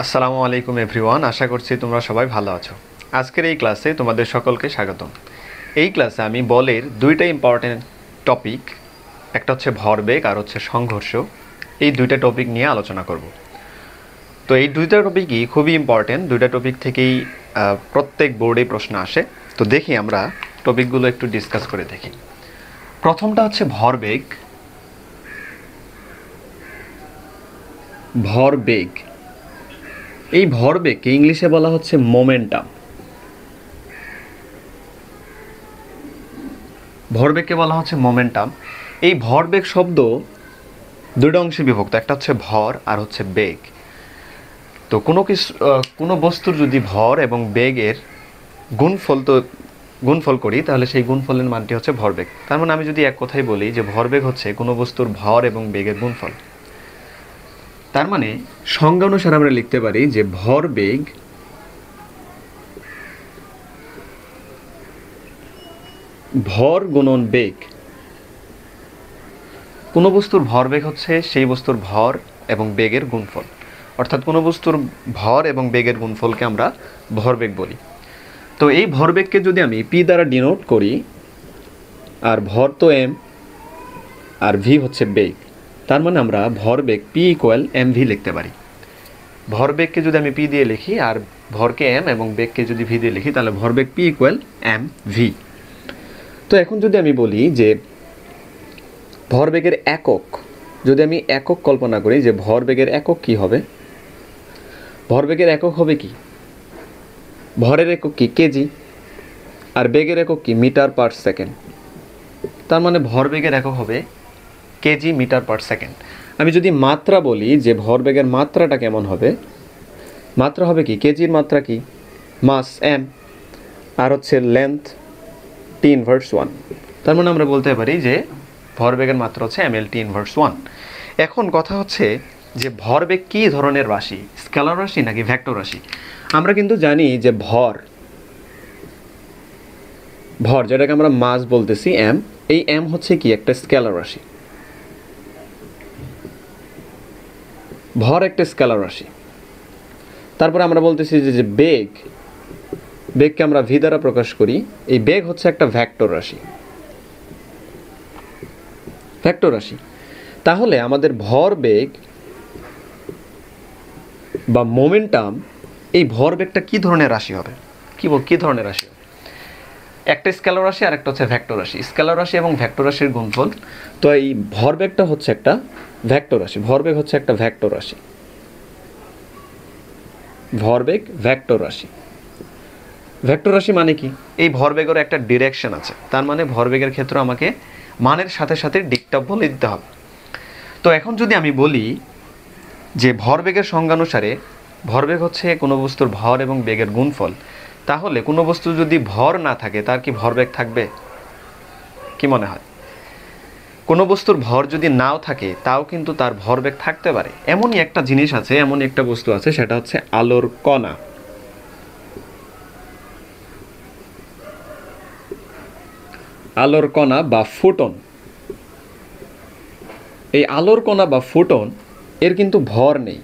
আসসালামু আলাইকুম এভরিওয়ান, আশা করছি তোমরা সবাই ভালো আছো। আজকের এই ক্লাসে তোমাদের সকলকে স্বাগতম। এই ক্লাসে আমি বলের দুইটা ইম্পর্টেন্ট টপিক, একটা হচ্ছে ভরবেগ আর হচ্ছে সংঘর্ষ, এই দুইটা টপিক নিয়ে আলোচনা করব। তো এই দুইটা টপিকই খুবই ইম্পর্টেন্ট, দুইটা টপিক থেকেই প্রত্যেক বোর্ডে প্রশ্ন আসে। তো দেখি আমরা টপিকগুলো একটু ডিসকাস করে দেখি। প্রথমটা হচ্ছে ভরবেগ। ভরবেগ, এই ভরবেগকে ইংলিশে বলা হচ্ছে মোমেন্টাম। ভরবেগকে বলা হচ্ছে মোমেন্টাম। এই ভরবেগ শব্দ দুটো অংশে বিভক্ত, একটা হচ্ছে ভর আর হচ্ছে বেগ। তো কোনো বস্তুর যদি ভর এবং বেগের গুণফল করি, তাহলে সেই গুণফলের মানটি হচ্ছে ভরবেগ। তার মানে আমি যদি এক কথায় বলি যে ভরবেগ হচ্ছে কোনো বস্তুর ভর এবং বেগের গুণফল। তার মানে সংজ্ঞা অনুসারে আমরা লিখতে পারি যে ভরবেগ ভর গুণন বেগ। কোনো বস্তুর ভরবেগ হচ্ছে সেই বস্তুর ভর এবং বেগের গুণফল, অর্থাৎ কোনো বস্তুর ভর এবং বেগের গুণফলকে আমরা ভরবেগ বলি। তো এই ভরবেগকে যদি আমি পি দ্বারা ডিনোট করি, আর ভর তো এম আর ভি হচ্ছে বেগ, তার মানে আমরা ভরবেগ পি ইকুয়াল এম ভি লিখতে পারি। ভরবেগকে যদি আমি পি দিয়ে লিখি আর ভরকে এম এবং বেগকে যদি ভি দিয়ে লিখি, তাহলে ভরবেগ পি ইকুয়াল এম ভি। তো এখন যদি আমি বলি যে ভরবেগের একক, যদি আমি একক কল্পনা করি যে ভরবেগের একক কি হবে, ভরবেগের একক হবে কি, ভরের একক কি কেজি, আর বেগের একক কি মিটার পার সেকেন্ড। তার মানে ভরবেগের একক হবে কেজি মিটার পার সেকেন্ড। আমি যদি মাত্রা বলি যে ভরবেগের মাত্রাটা কেমন হবে, মাত্রা হবে কি কেজির মাত্রা কি মাস এম, আর হচ্ছে লেন্থ টি ইনভার্স 1। তার মানে আমরা বলতে পারি যে ভরবেগের মাত্রা হচ্ছে ml টি ইনভার্স 1। এখন কথা হচ্ছে যে ভরবেগ কী ধরনের রাশি, স্কেলার রাশি নাকি ভেক্টর রাশি? আমরা কিন্তু জানি যে ভর যেটাকে আমরা মাস বলতেছি এম, এই এম হচ্ছে কি একটা স্কেলার রাশি। ভর একটা স্কেলার রাশি। তারপরে আমরা বলতেছি যে বেগকে আমরা ভি দ্বারা প্রকাশ করি, এই বেগ হচ্ছে একটা ভেক্টর রাশি। ভেক্টর রাশি। তাহলে আমাদের ভরবেগ বা মোমেন্টাম, এই ভরবেগটা কি ধরনের রাশি হবে, কি ধরনের রাশি হবে? একটা স্কেলার রাশি আর একটা হচ্ছে ভেক্টর রাশি। স্কেলার রাশি এবং ভেক্টর রাশির গুণফল। তো এই ভরবেগটা হচ্ছে একটা ভেক্টর রাশি। ভরবেগ হচ্ছে একটা ভেক্টর রাশি। ভরবেগ ভেক্টর রাশি। ভেক্টর রাশি মানে কি? এই ভরবেগের একটা ডিরেকশন আছে, তার মানে ভরবেগের ক্ষেত্রে আমাকে মানের সাথে সাথে দিকটা বলে দিতে হবে। তো এখন যদি আমি বলি যে ভরবেগের সংজ্ঞানুসারে ভরবেগ হচ্ছে কোনো বস্তুর ভর এবং বেগের গুণফল, তাহলে কোনো বস্তু যদি ভর না থাকে তার কি ভরবেগ থাকবে? কি মনে হয়? কোনো বস্তুর ভর যদি নাও থাকে তাও কিন্তু তার ভরবেগ থাকতে পারে। এমনই একটা জিনিস আছে, এমনই একটা বস্তু আছে, সেটা হচ্ছে আলোর কণা। আলোর কণা বা ফোটন। এই আলোর কণা বা ফোটন এর কিন্তু ভর নেই,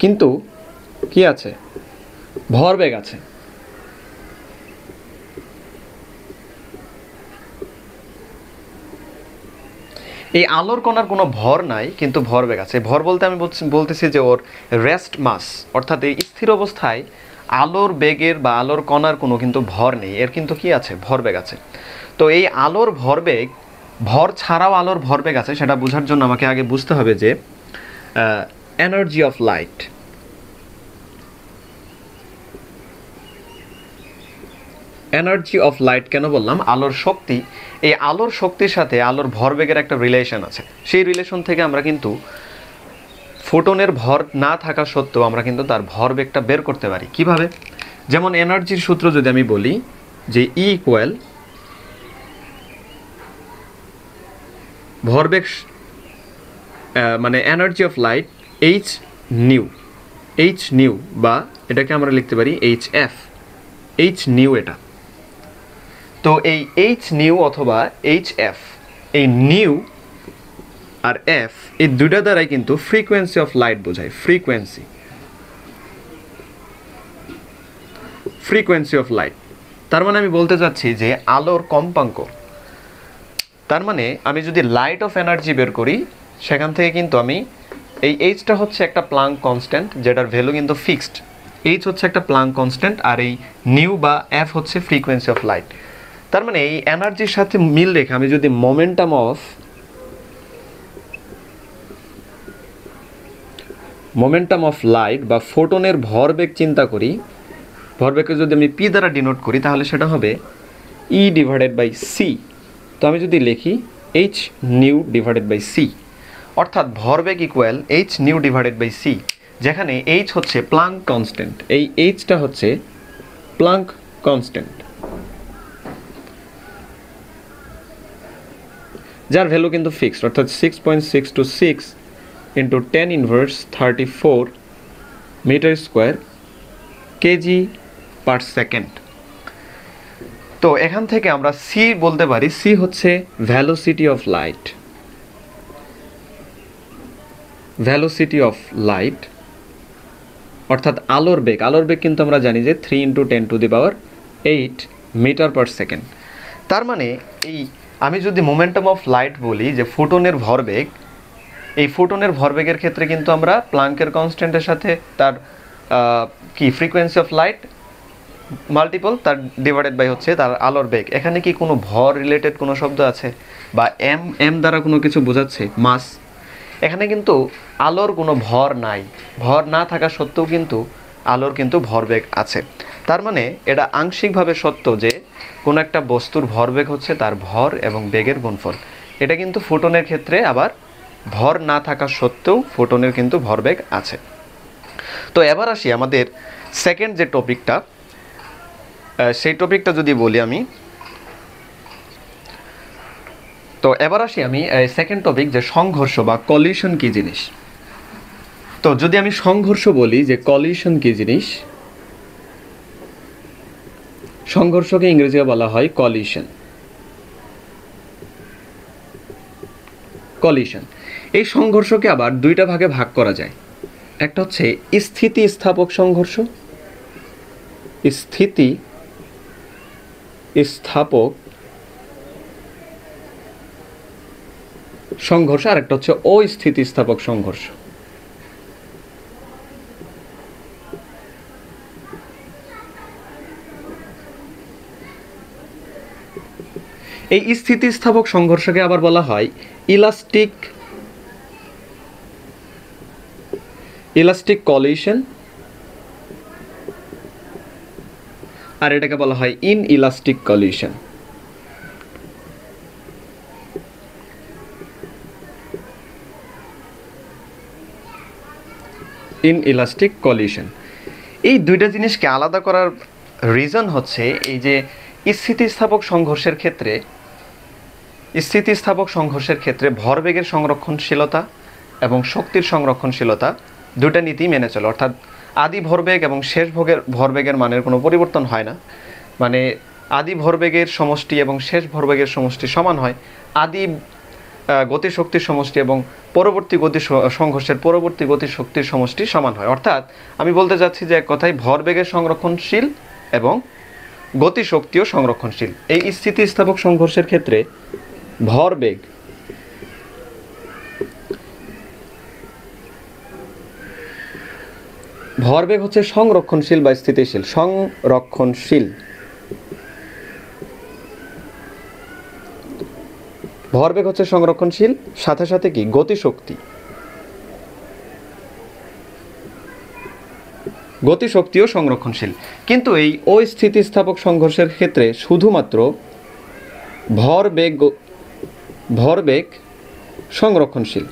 কিন্তু কি আছে? ভরবেগ আছে। এই আলোর কণার কোনো ভর নাই, কিন্তু ভরবেগ আছে। ভর বলতে আমি বলতেছি যে ওর রেস্ট মাস, অর্থাৎ এই স্থির অবস্থায় আলোর বেগের বা আলোর কণার কোনো কিন্তু ভর নেই, এর কিন্তু কি আছে? ভরবেগ আছে। তো এই আলোর ভরবেগ, ভর ছাড়াও আলোর ভরবেগ আছে, সেটা বোঝার জন্য আমাকে আগে বুঝতে হবে যে energy of light. Energy of light কেন বললাম? আলোর শক্তি। এই আলোর শক্তির সাথে আলোর ভরবেগের একটা রিলেশন আছে। সেই রিলেশন থেকে আমরা কিন্তু ফোটনের ভর না থাকা সত্ত্বেও আমরা কিন্তু তার ভরবেগটা বের করতে পারি। কিভাবে? যেমন এনার্জির সূত্র যদি আমি বলি যে ই ইকুয়াল ভরবেগ মানে energy of light H new, বা এটাকে আমরা লিখতে পারি এইচ এফ, এইচ নিউ এটা। তো এই এইচ নিউ অথবা এইচ এফ, এই নিউ আর এফ, এই দুইটা দ্বারাই কিন্তু ফ্রিকোয়েন্সি অফ লাইট বোঝায়। ফ্রিকোয়েন্সি অফ লাইট, তার মানে আমি বলতে চাচ্ছি যে আলোর কম্পাঙ্ক। তার মানে আমি যদি লাইট অফ এনার্জি বের করি, সেখান থেকে কিন্তু আমি এই এইচটা হচ্ছে একটা প্লাঙ্ক কনস্ট্যান্ট, যেটার ভ্যালু কিন্তু ফিক্সড। এইচ হচ্ছে একটা প্লাঙ্ক কনস্ট্যান্ট, আর এই নিউ বা এফ হচ্ছে ফ্রিকোয়েন্সি অফ লাইট। তার মানে এই এনার্জির সাথে মিল রেখে আমি যদি মোমেন্টাম অফ লাইট বা ফোটনের ভরবেগ চিন্তা করি, ভরবেগকে যদি আমি পি দ্বারা ডিনোট করি, তাহলে সেটা হবে ই ডিভাইডেড বাই সি। তো আমি যদি লিখি H nu divided by C, অর্থাৎ ভরবেগ equal H nu divided by C, যেখানে এইচ হচ্ছে প্লাঙ্ক কনস্ট্যান্ট। এই এইচটা হচ্ছে প্লাঙ্ক কনস্ট্যান্ট, যার ভ্যালু কিন্তু ফিক্সড, অর্থাৎ 6.626 into 10⁻34 metre square KG per second. তো এখান থেকে আমরা সি বলতে পারি, সি হচ্ছে ভ্যালোসিটি অফ লাইট। অর্থাৎ আলোর বেগ। আলোর বেগ কিন্তু আমরা জানি যে 3 × 10⁸ মিটার পার সেকেন্ড। তার মানে এই আমি যদি মোমেন্টাম অফ লাইট বলি যে ফোটনের ভরবেগ, এই ফোটনের ভরবেগের ক্ষেত্রে কিন্তু আমরা প্লাঙ্কের কনস্ট্যান্টের সাথে তার ফ্রিকোয়েন্সি অফ লাইট মাল্টিপল তার ডিভাইডেড বাই হচ্ছে তার আলোর বেগ। এখানে কি কোনো ভর রিলেটেড কোনো শব্দ আছে, বা এম দ্বারা কোনো কিছু বোঝাচ্ছে, মাস? এখানে কিন্তু আলোর কোনো ভর নাই। ভর না থাকা সত্ত্বেও কিন্তু আলোর কিন্তু ভরবেগ আছে। তার মানে এটা আংশিকভাবে সত্য যে কোনো একটা বস্তুর ভরবেগ হচ্ছে তার ভর এবং বেগের গুণফল। এটা কিন্তু ফোটনের ক্ষেত্রে আবার ভর না থাকা সত্ত্বেও ফোটনের কিন্তু ভরবেগ আছে। তো এবার আসি আমাদের সেকেন্ড যে টপিকটা, সেই টপিকটা যদি বলি আমি, তো এবার আসি আমি সেকেন্ড টপিক যে সংঘর্ষ বা কলিশন কি জিনিস। তো যদি আমি সংঘর্ষ বলি যে কলিশন কি জিনিস, সংঘর্ষকে ইংরেজিতে বলা হয় কলিশন। এই সংঘর্ষকে আবার দুইটা ভাগে ভাগ করা যায়। একটা হচ্ছে স্থিতিস্থাপক সংঘর্ষ, আর একটা হচ্ছে অস্থিতিস্থাপক সংঘর্ষ। এই স্থিতিস্থাপক সংঘর্ষকে আবার বলা হয় ইলাস্টিক কলিশন, আর এটাকে বলা হয় ইনইলাস্টিক কলিশন। এই দুইটা জিনিসকে আলাদা করার রিজন হচ্ছে এই যে স্থিতিস্থাপক সংঘর্ষের ক্ষেত্রে ভরবেগের সংরক্ষণশীলতা এবং শক্তির সংরক্ষণশীলতা দুটা নীতি মেনে চলে। অর্থাৎ আদি ভরবেগ এবং শেষ ভরবেগের মানের কোনো পরিবর্তন হয় না। মানে আদি ভরবেগের সমষ্টি এবং শেষ ভরবেগের সমষ্টি সমান হয়। আদি গতিশক্তির সমষ্টি এবং পরবর্তী সংঘর্ষের পরবর্তী গতিশক্তির সমষ্টি সমান হয়। অর্থাৎ আমি বলতে চাচ্ছি যে এক কথায় ভরবেগের সংরক্ষণশীল এবং গতিশক্তিও সংরক্ষণশীল। এই স্থিতিস্থাপক সংঘর্ষের ক্ষেত্রে ভরবেগ হচ্ছে সংরক্ষণশীল বা স্থিতিশীল। ভরবেগ হচ্ছে সংরক্ষণশীল, সাথে সাথে কি গতিশক্তিও সংরক্ষণশীল। কিন্তু এই অস্থিতিস্থাপক সংঘর্ষের ক্ষেত্রে শুধুমাত্র ভরবেগ সংরক্ষণশীল,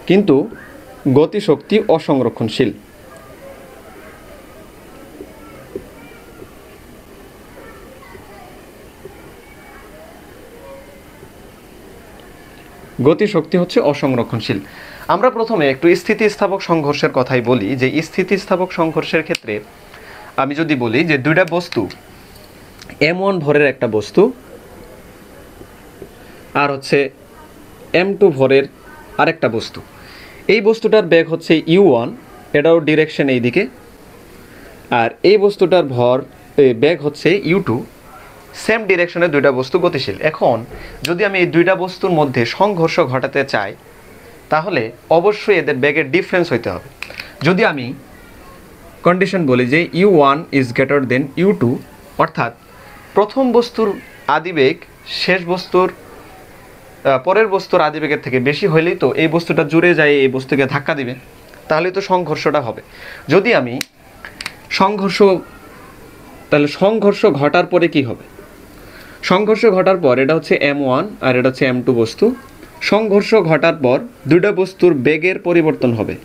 কিন্তু গতিশক্তি অসংরক্ষণশীল। গতিশক্তি হচ্ছে অসংরক্ষণশীল। আমরা প্রথমে একটু স্থিতিস্থাপক সংঘর্ষের কথাই বলি যে স্থিতিস্থাপক সংঘর্ষের ক্ষেত্রে আমি যদি বলি যে দুইটা বস্তু, M1 ভরের একটা বস্তু আর হচ্ছে m2 ভরের আরেকটা বস্তু। এই বস্তুটার বেগ হচ্ছে u1, এটাও ডিরেকশন এই দিকে, আর এই বস্তুটার বেগ হচ্ছে u2, সেম ডিরেকশনে দুইটা বস্তু গতিশীল। এখন যদি আমি এই দুইটা বস্তুর মধ্যে সংঘর্ষ ঘটাতে চাই তাহলে অবশ্যই এদের বেগের ডিফারেন্স হইতে হবে। যদি আমি কন্ডিশন বলি যে u1 is greater than u2, অর্থাৎ প্রথম বস্তুর আদিবেগ শেষ বস্তুর পরের বস্তুর আদিবেগের থেকে বেশি হইলেই তো এই বস্তুটা জুড়ে যায় এই বস্তুকে ধাক্কা দিবে, তাহলে তো সংঘর্ষটা হবে। যদি আমি তাহলে সংঘর্ষ ঘটার পরে কি হবে? সংঘর্ষ ঘটার পর এটা হচ্ছে m1 আর এটা হচ্ছে m2 বস্তু। সংঘর্ষ ঘটার পর দুইটা বস্তুর বেগের পরিবর্তন হবে।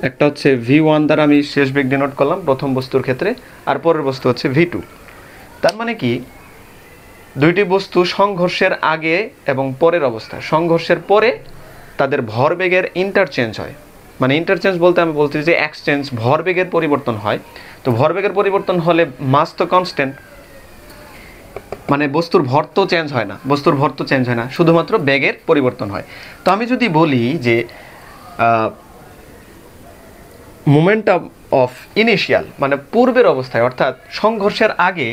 একটা হচ্ছে v1 দ্বারা আমি শেষ বেগ ডিনোট করলাম প্রথম বস্তুর ক্ষেত্রে, আর পরের বস্তু হচ্ছে v2। তার মানে কি, দুইটি বস্তু সংঘর্ষের আগে এবং পরের অবস্থা, সংঘর্ষের পরে তাদের ভরবেগের ইন্টারচেঞ্জ হয়। মানে ইন্টারচেঞ্জ বলতে আমি বলতে যে এক্সচেঞ্জ, ভরবেগের পরিবর্তন হয়। তো ভরবেগের পরিবর্তন হলে মাস তো কনস্ট্যান্ট, মানে বস্তুর ভর তো চেঞ্জ হয় না, শুধুমাত্র বেগের পরিবর্তন হয়। তো আমি যদি বলি যে মোমেন্টাম অফ ইনিশিয়াল, মানে পূর্বের অবস্থায় অর্থাৎ সংঘর্ষের আগে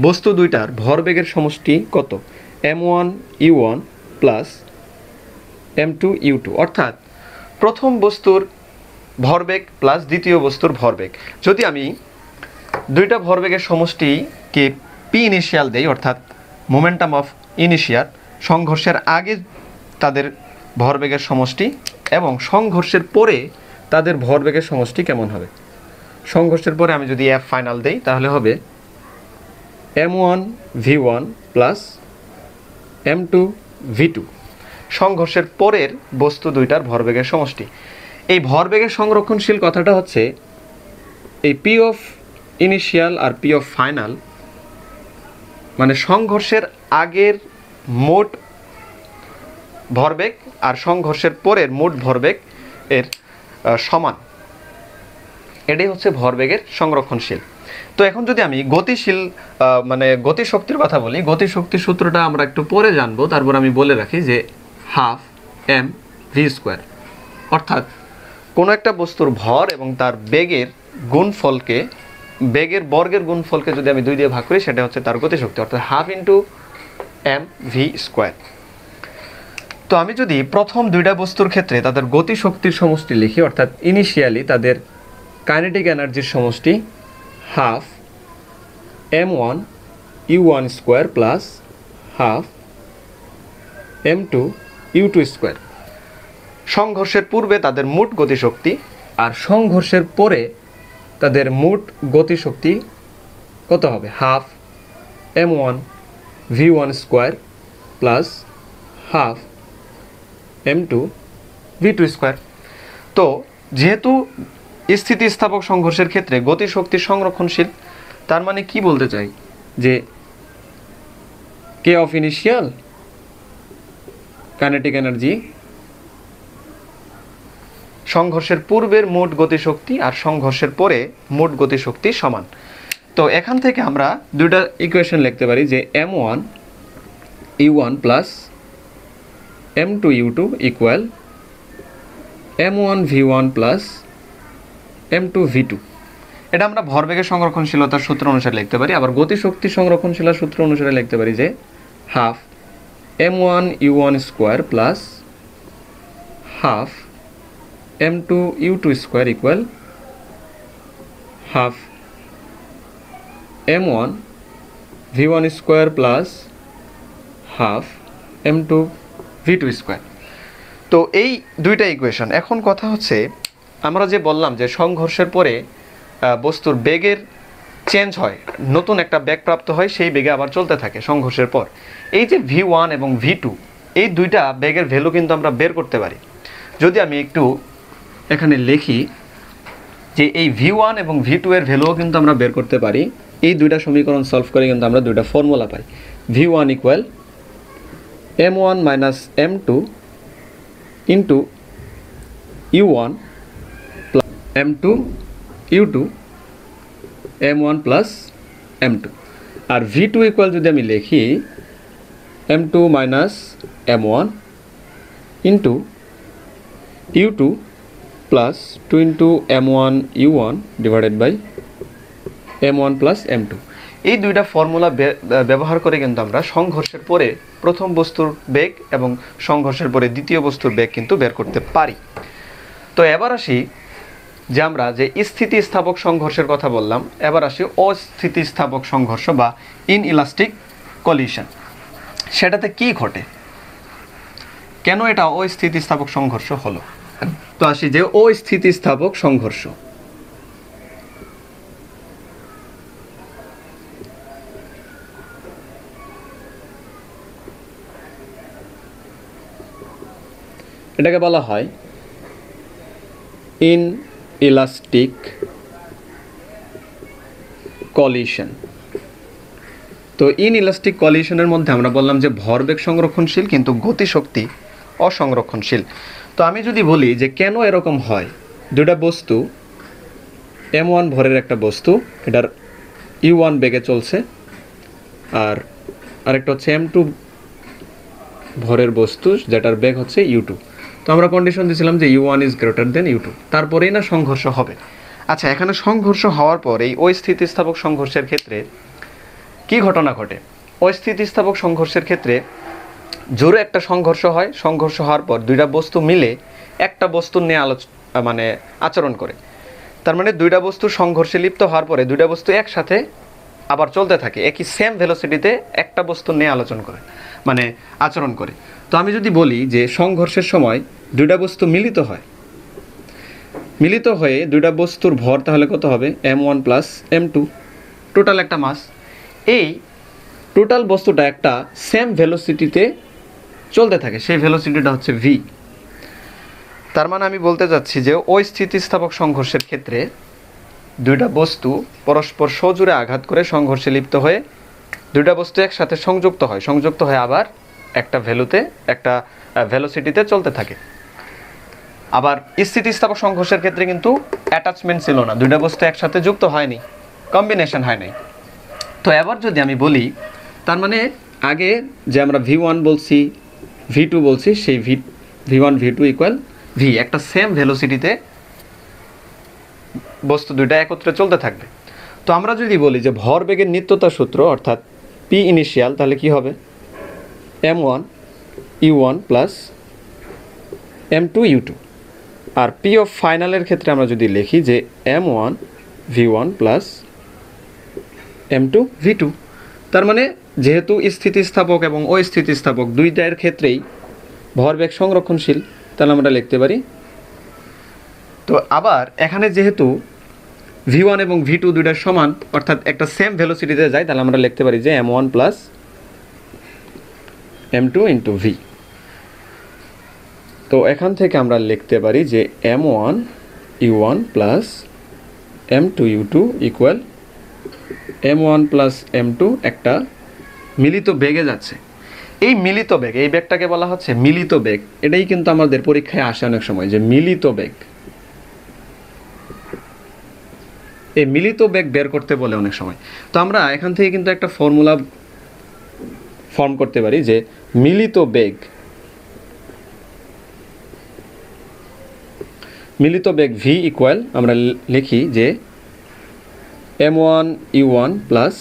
বস্তু দুইটার ভরবেগের সমষ্টি কত? m1 u1 plus m2 u2, অর্থাৎ প্রথম বস্তুর ভরবেগ প্লাস দ্বিতীয় বস্তুর ভরবেগ। যদি আমি দুইটা ভরবেগের সমষ্টিকে পি ইনিশিয়াল দেই, অর্থাৎ মোমেন্টাম অফ ইনিশিয়াল, সংঘর্ষের আগে তাদের ভরবেগের সমষ্টি এবং সংঘর্ষের পরে তাদের ভরবেগের সমষ্টি কেমন হবে? সংঘর্ষের পরে আমি যদি এফ ফাইনাল দেই তাহলে হবে m1 v1 plus m2 v2, সংঘর্ষের পরের বস্তু দুইটার ভরবেগের সমষ্টি। এই ভরবেগের সংরক্ষণশীল কথাটা হচ্ছে এই পি অফ ইনিশিয়াল আর পি অফ ফাইনাল, মানে সংঘর্ষের আগের মোট ভরবেগ আর সংঘর্ষের পরের মোট ভরবেগ এর সমান। এটাই হচ্ছে ভরবেগের সংরক্ষণশীল। তো এখন যদি আমি গতিশীল মানে গতিশক্তির কথা বলি, গতিশক্তির সূত্রটা আমরা একটু পরে জানবো, তারপর আমি বলে রাখি যে হাফ এম ভি স্কোয়ার, অর্থাৎ কোনো একটা বস্তুর ভর এবং তার বেগের গুণফলকে, বেগের বর্গের গুণফলকে যদি আমি 2 দিয়ে ভাগ করি সেটা হচ্ছে তার গতিশক্তি, অর্থাৎ half into M V square. তো আমি যদি প্রথম দুইটা বস্তুর ক্ষেত্রে তাদের গতিশক্তির সমষ্টি লিখি, অর্থাৎ ইনিশিয়ালি তাদের কাইনেটিক এনার্জির সমষ্টি half m1 u1 square plus half m2 u2 square. সংঘর্ষের পূর্বে তাদের মোট গতিশক্তি আর সংঘর্ষের পরে তাদের মোট গতিশক্তি কত হবে? Half m1 v1 square plus half m2 v2 square. তো যেহেতু স্থিতিস্থাপক সংঘর্ষের ক্ষেত্রে গতিশক্তি সংরক্ষণশীল, তার মানে কি বলতে চাই যে কে অফ ইনিশিয়াল কাইনেটিক এনার্জি সংঘর্ষের পূর্বের মোট গতিশক্তি আর সংঘর্ষের পরে মোট গতিশক্তি সমান। তো এখান থেকে আমরা দুইটা ইকুয়েশন লিখতে পারি যে m1 u1 plus m2 u2 equal m1 v1 plus m2 v2। এটা আমরা ভরবেগের সংরক্ষণশীলতার সূত্র অনুসারে লিখতে পারি। আবার গতিশক্তি সংরক্ষণশীলতার সূত্র অনুসারে লিখতে পারি যে half m1 u1 square plus half m2 u2 square equal half m1 v1 square plus half m2 v2 square. তো এই দুইটা ইকুয়েশন। এখন কথা হচ্ছে আমরা যে বললাম যে সংঘর্ষের পরে বস্তুর বেগের চেঞ্জ হয়, নতুন একটা বেগ প্রাপ্ত হয়, সেই বেগে আবার চলতে থাকে সংঘর্ষের পর। এই যে v1 এবং v2, এই দুইটা বেগের ভ্যালু কিন্তু আমরা বের করতে পারি। যদি আমি একটু এখানে লিখি যে এই v1 এবং v2 এর ভ্যালুও কিন্তু আমরা বের করতে পারি। এই দুইটা সমীকরণ সলভ করে কিন্তু আমরা দুইটা ফর্মুলা পাই। v1 equal m1 minus m2 into u1 plus m2 u2 m1 plus m2, আর v2 ইকুয়াল যদি আমি লিখি m2 minus m1 into u2 plus 2 into m1 u1 divided by m1 plus m2। এই দুইটা ফর্মুলা ব্যবহার করে কিন্তু আমরা সংঘর্ষের পরে প্রথম বস্তুর বেগ এবং সংঘর্ষের পরে দ্বিতীয় বস্তুর বেগ কিন্তু বের করতে পারি। তো এবার আসি যে আমরা যে স্থিতিস্থাপক সংঘর্ষের কথা বললাম, এবার আসি অস্থিতিস্থাপক সংঘর্ষ বা ইনইলাস্টিক কলিশন। সেটাতে কি ঘটে, কেন এটা অস্থিতিস্থাপক সংঘর্ষ হলো? তো আসি যে অস্থিতিস্থাপক সংঘর্ষ। এটাকে বলা হয় ইনইলাস্টিক কলিশন। তো ইনইলাস্টিক কলিশনের মধ্যে আমরা বললাম যে ভরবেগ সংরক্ষণশীল কিন্তু গতিশক্তি অসংরক্ষণশীল। তো আমি যদি বলি যে কেন এরকম হয়, দুটা বস্তু m1 ভরের একটা বস্তু, এটার u1 বেগে চলছে, আর আরেকটা হচ্ছে m2 ভরের বস্তু যেটার বেগ হচ্ছে u2। তো আমরা কন্ডিশন দিয়েছিলাম যে u1 is greater than u2, তারপরেই না সংঘর্ষ হবে। আচ্ছা, এখানে সংঘর্ষ হওয়ার পর এই অস্থিতিস্থাপক সংঘর্ষের ক্ষেত্রে কি ঘটনা ঘটে? অস্থিতিস্থাপক সংঘর্ষের ক্ষেত্রে জোরে একটা সংঘর্ষ হয়, সংঘর্ষ হওয়ার পর দুইটা বস্তু মিলে একটা বস্তুর নিয়ে আচরণ করে। তার মানে দুইটা বস্তু সংঘর্ষে লিপ্ত হওয়ার পরে দুইটা বস্তু একসাথে আবার চলতে থাকে, একই সেম ভেলোসিটিতে একটা বস্তু নিয়ে আচরণ করে। তো আমি যদি বলি যে সংঘর্ষের সময় দুইটা বস্তু মিলিত হয়ে দুইটা বস্তুর ভর তাহলে কত হবে? m1 প্লাস m2, টোটাল একটা মাস। এই টোটাল বস্তুটা একটা সেম ভেলোসিটিতে চলতে থাকে, সেই ভেলোসিটিটা হচ্ছে v। তার মানে আমি বলতে চাচ্ছি যে অস্থিতিস্থাপক সংঘর্ষের ক্ষেত্রে দুইটা বস্তু পরস্পর সজোরে আঘাত করে সংঘর্ষে লিপ্ত হয়ে দুইটা বস্তু একসাথে সংযুক্ত হয় আবার একটা ভেলোসিটিতে চলতে থাকে। আবার স্থিতিস্থাপক সংঘর্ষের ক্ষেত্রে কিন্তু অ্যাটাচমেন্ট ছিল না, দুইটা বস্তু একসাথে যুক্ত হয়নি, কম্বিনেশন হয় নাই। তো এবার যদি আমি বলি, তার মানে আগে যে আমরা v1 বলছি v2 বলছি, সেই v1 v2 ইকুয়াল v, একটা সেম ভেলোসিটিতে বস্তু দুইটা একত্রে চলতে থাকবে। তো আমরা যদি বলি যে ভরবেগের নিত্যতা সূত্র অর্থাৎ p ইনিশিয়াল, তাহলে কি হবে? m1 u1 plus m2 u2। R p of ফাইনালের ক্ষেত্রে আমরা যদি লিখি যে m1 v1 plus m2 v2। তার মানে যেহেতু স্থিতিস্থাপক এবং অস্থিতিস্থাপক দুইটার ক্ষেত্রেই ভরবেগ সংরক্ষণশীল, তাহলে আমরা লিখতে পারি। তো আবার এখানে যেহেতু v1 এবং v2 দুইটার সমান অর্থাৎ একটা সেম ভেলোসিটিতে যায়, তাহলে আমরা লিখতে পারি যে m1 plus m2 into v। তো এখান থেকে আমরা লিখতে পারি যে m1 u1 plus m2 u2 equal m1 plus m2 একটা মিলিত বেগে যাচ্ছে। এই মিলিত বেগ, এই বেগটাকে বলা হচ্ছে মিলিত বেগ। এটাই কিন্তু আমাদের পরীক্ষায় আসে অনেক সময় যে মিলিত বেগ। এই মিলিত বেগ বের করতে বলে অনেক সময়। তো আমরা এখান থেকে কিন্তু একটা ফর্মুলা ফর্ম করতে পারি যে মিলিত বেগ v ইকুয়াল, আমরা লিখি যে m1 u1 plus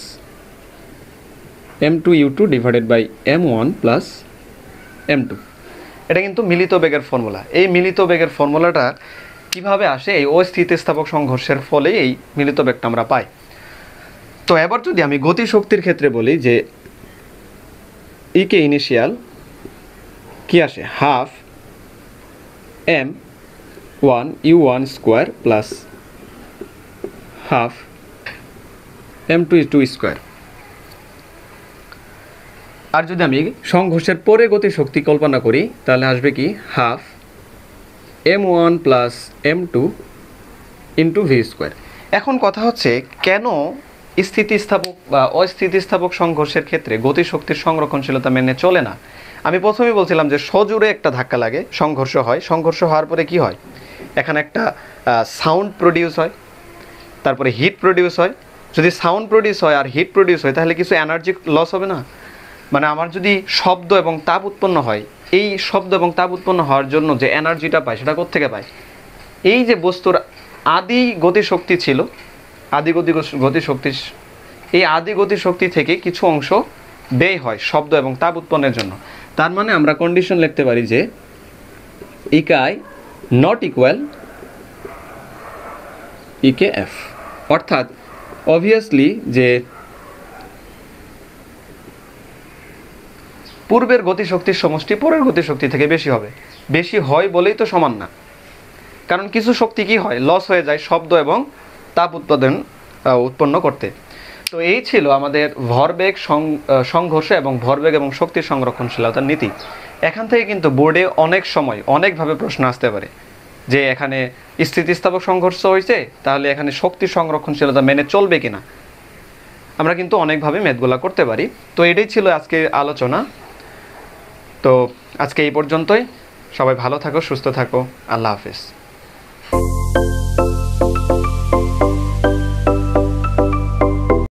m2 u2 divided by m1 plus m2। এটা কিন্তু মিলিত বেগের ফর্মুলা। এই মিলিত বেগের ফর্মুলাটা কিভাবে আসে? এই অস্থিতিস্থাপক সংঘর্ষের ফলে এই মিলিত বেগটা আমরা পাই। তো এবার যদি আমি গতিশক্তির ক্ষেত্রে বলি যে ইকে ইনিশিয়াল কি আসে? Half m1 u1 square plus half m2 u2 square. আর যদি আমি সংঘর্ষের পরে গতিশক্তি কল্পনা করি, তাহলে আসবে কি? Half m1 plus m2 into v square. এখন কথা হচ্ছে, কেন স্থিতিস্থাপক বা অস্থিতিস্থাপক সংঘর্ষের ক্ষেত্রে গতিশক্তির সংরক্ষণশীলতা মেনে চলে না? আমি প্রথমেই বলছিলাম যে সজোরে একটা ধাক্কা লাগে, সংঘর্ষ হয়, সংঘর্ষ হওয়ার পরে কি হয়? এখানে একটা সাউন্ড প্রডিউস হয়, তারপরে হিট প্রডিউস হয়। যদি সাউন্ড প্রডিউস হয় আর হিট প্রডিউস হয়, তাহলে কিছু এনার্জি লস হবে না? মানে আমার যদি শব্দ এবং তাপ উৎপন্ন হয়, এই শব্দ এবং তাপ উৎপন্ন হওয়ার জন্য যে এনার্জিটা পাই সেটা কোত্থেকে পাই? এই যে বস্তুর আদি গতিশক্তি ছিল, আদি গতিশক্তি, এই আদি গতিশক্তি থেকে কিছু অংশ ব্যয় হয় শব্দ এবং তাপ উৎপন্নের জন্য। তার মানে আমরা কন্ডিশন লিখতে পারি যে ইকাই নট ইকুয়াল ইকে এফ, অর্থাৎ অবভিয়াসলি যে পূর্বের গতিশক্তির সমষ্টি পরের গতিশক্তি থেকে বেশি হবে। বেশি হয় বলেই তো সমান না, কারণ কিছু শক্তি কি হয়, লস হয়ে যায় শব্দ এবং তাপ উৎপন্ন করতে। তো এই ছিল আমাদের ভরবেগ সংঘর্ষ এবং ভরবেগ এবং শক্তির সংরক্ষণশীলতার নীতি। এখান থেকে কিন্তু বোর্ডে অনেক সময় অনেকভাবে প্রশ্ন আসতে পারে যে এখানে স্থিতিস্থাপক সংঘর্ষ হয়েছে, তাহলে এখানে শক্তির সংরক্ষণশীলতা মেনে চলবে কিনা। আমরা কিন্তু অনেকভাবে ম্যাথগুলা করতে পারি। তো এটাই ছিল আজকে আলোচনা। তো আজকে এই পর্যন্তই। সবাই ভালো থাকো, সুস্থ থাকো। আল্লাহ হাফেজ।